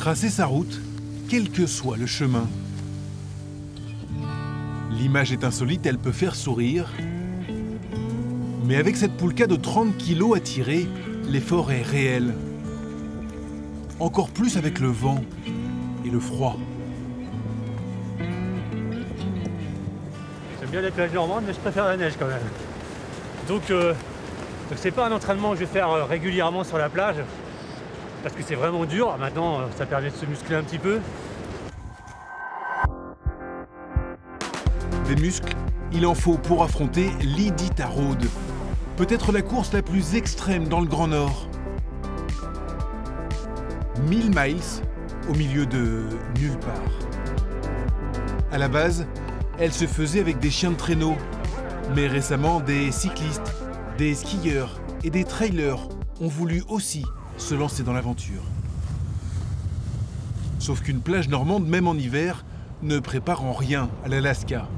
Tracer sa route, quel que soit le chemin. L'image est insolite, elle peut faire sourire. Mais avec cette poulka de 30 kilos à tirer, l'effort est réel. Encore plus avec le vent et le froid. J'aime bien les plages normandes, mais je préfère la neige quand même. Donc c'est pas un entraînement que je vais faire régulièrement sur la plage, parce que c'est vraiment dur. Maintenant, ça permet de se muscler un petit peu. Des muscles, il en faut pour affronter l'Iditarod. Peut-être la course la plus extrême dans le Grand Nord. 1000 miles au milieu de nulle part. À la base, elle se faisait avec des chiens de traîneau. Mais récemment, des cyclistes, des skieurs et des trailers ont voulu aussi se lancer dans l'aventure. Sauf qu'une plage normande, même en hiver, ne prépare en rien à l'Alaska.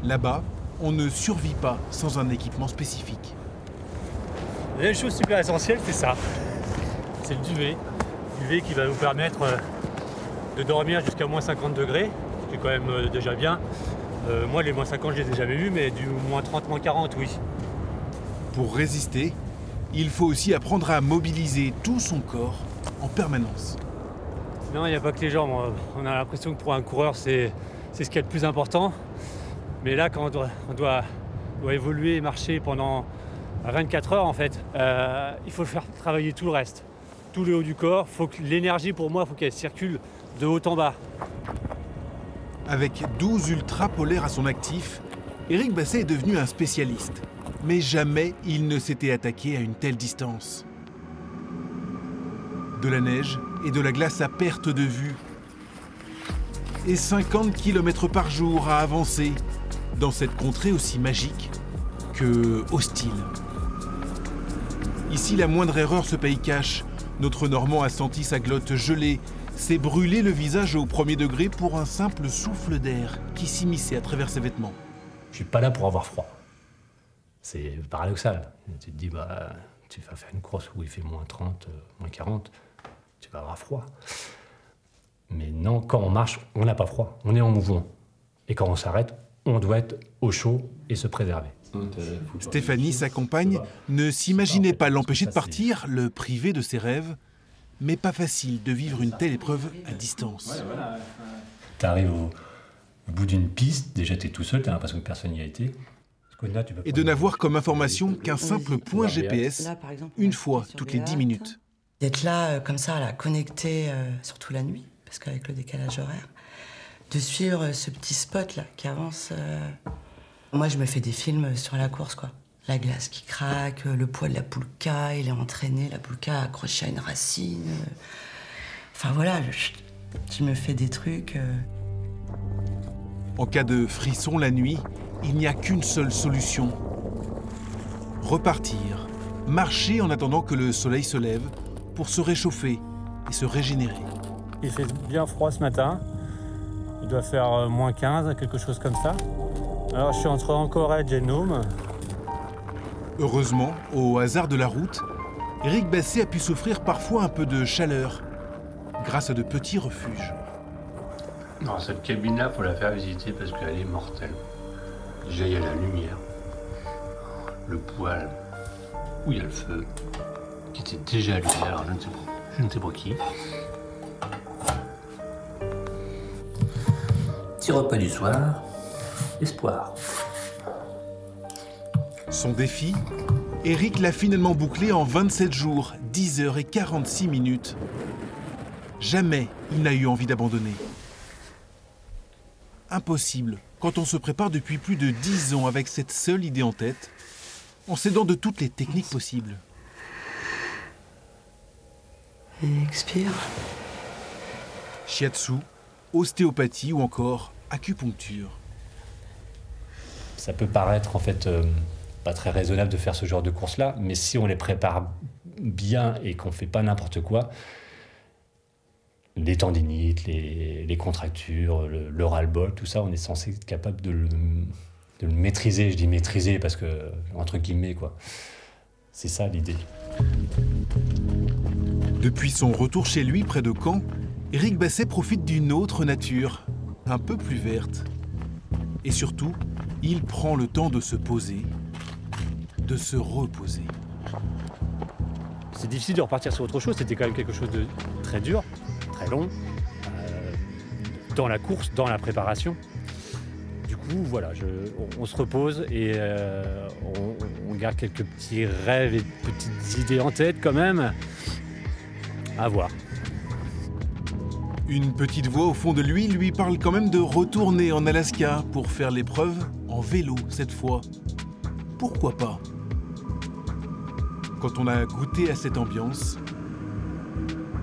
Là-bas, on ne survit pas sans un équipement spécifique. Il y a une chose super essentielle, c'est ça. C'est le duvet. Le duvet qui va vous permettre de dormir jusqu'à moins 50 degrés, c'est quand même déjà bien. Moi, les moins 50, je les ai jamais vus, mais du moins 30, moins 40, oui. Pour résister, il faut aussi apprendre à mobiliser tout son corps en permanence. Non, il n'y a pas que les jambes. On a l'impression que pour un coureur, c'est ce qui est le plus important. Mais là, quand on doit évoluer et marcher pendant 24 heures, en fait, il faut faire travailler tout le reste. Tout le haut du corps. L'énergie, pour moi, il faut qu'elle circule de haut en bas. Avec 12 ultra-polaires à son actif, Éric Basset est devenu un spécialiste. Mais jamais il ne s'était attaqué à une telle distance. De la neige et de la glace à perte de vue. Et 50 km par jour à avancer dans cette contrée aussi magique que hostile. Ici, la moindre erreur se paye cash. Notre Normand a senti sa glotte gelée, s'est brûlé le visage au premier degré pour un simple souffle d'air qui s'immisçait à travers ses vêtements. Je suis pas là pour avoir froid. C'est paradoxal. Tu te dis, tu vas faire une course où il fait moins 30, moins 40, tu vas avoir froid. Mais non, quand on marche, on n'a pas froid, on est en mouvement. Et quand on s'arrête, on doit être au chaud et se préserver. Stéphanie, sa compagne, ne s'imaginait pas l'empêcher de partir, le priver de ses rêves. Mais pas facile de vivre une telle épreuve à distance. Tu arrives au bout d'une piste, déjà tu es tout seul, tu as l'impression que personne n'y a été. Et de n'avoir comme information qu'un simple point GPS, une fois toutes les 10 minutes. D'être là, comme ça, là, connecté, surtout la nuit, parce qu'avec le décalage horaire, de suivre ce petit spot là qui avance. Moi, je me fais des films sur la course, quoi. La glace qui craque, le poids de la poulka, il est entraîné, la poulka accrochée à une racine. Enfin voilà, je me fais des trucs. En cas de frisson la nuit, il n'y a qu'une seule solution. Repartir, marcher en attendant que le soleil se lève pour se réchauffer et se régénérer. Il fait bien froid ce matin. Il doit faire moins 15, quelque chose comme ça. Alors je suis entre Anchorage et Nome. Heureusement, au hasard de la route, Éric Basset a pu s'offrir parfois un peu de chaleur grâce à de petits refuges. Non, cette cabine-là, faut la faire visiter parce qu'elle est mortelle. Déjà, il y a la lumière, le poêle, où il y a le feu, qui était déjà allumé, alors je ne sais pas qui. Petit repas du soir, espoir. Son défi, Éric l'a finalement bouclé en 27 jours, 10 heures et 46 minutes. Jamais il n'a eu envie d'abandonner. Impossible quand on se prépare depuis plus de 10 ans avec cette seule idée en tête, en s'aidant de toutes les techniques possibles. Et expire. Shiatsu, ostéopathie ou encore acupuncture. Ça peut paraître en fait pas très raisonnable de faire ce genre de course-là, mais si on les prépare bien et qu'on ne fait pas n'importe quoi, les tendinites, les contractures, le ras-le-bol, tout ça, on est censé être capable de le maîtriser. Je dis maîtriser parce que, entre guillemets, quoi. C'est ça l'idée. Depuis son retour chez lui, près de Caen, Éric Basset profite d'une autre nature, un peu plus verte. Et surtout, il prend le temps de se poser, de se reposer. C'est difficile de repartir sur autre chose, c'était quand même quelque chose de très dur, très long, dans la course, dans la préparation. Du coup, voilà, on se repose et on garde quelques petits rêves et petites idées en tête quand même. À voir. Une petite voix au fond de lui parle quand même de retourner en Alaska pour faire l'épreuve en vélo cette fois. Pourquoi pas? Quand on a goûté à cette ambiance,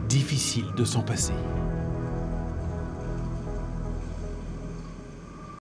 difficile de s'en passer.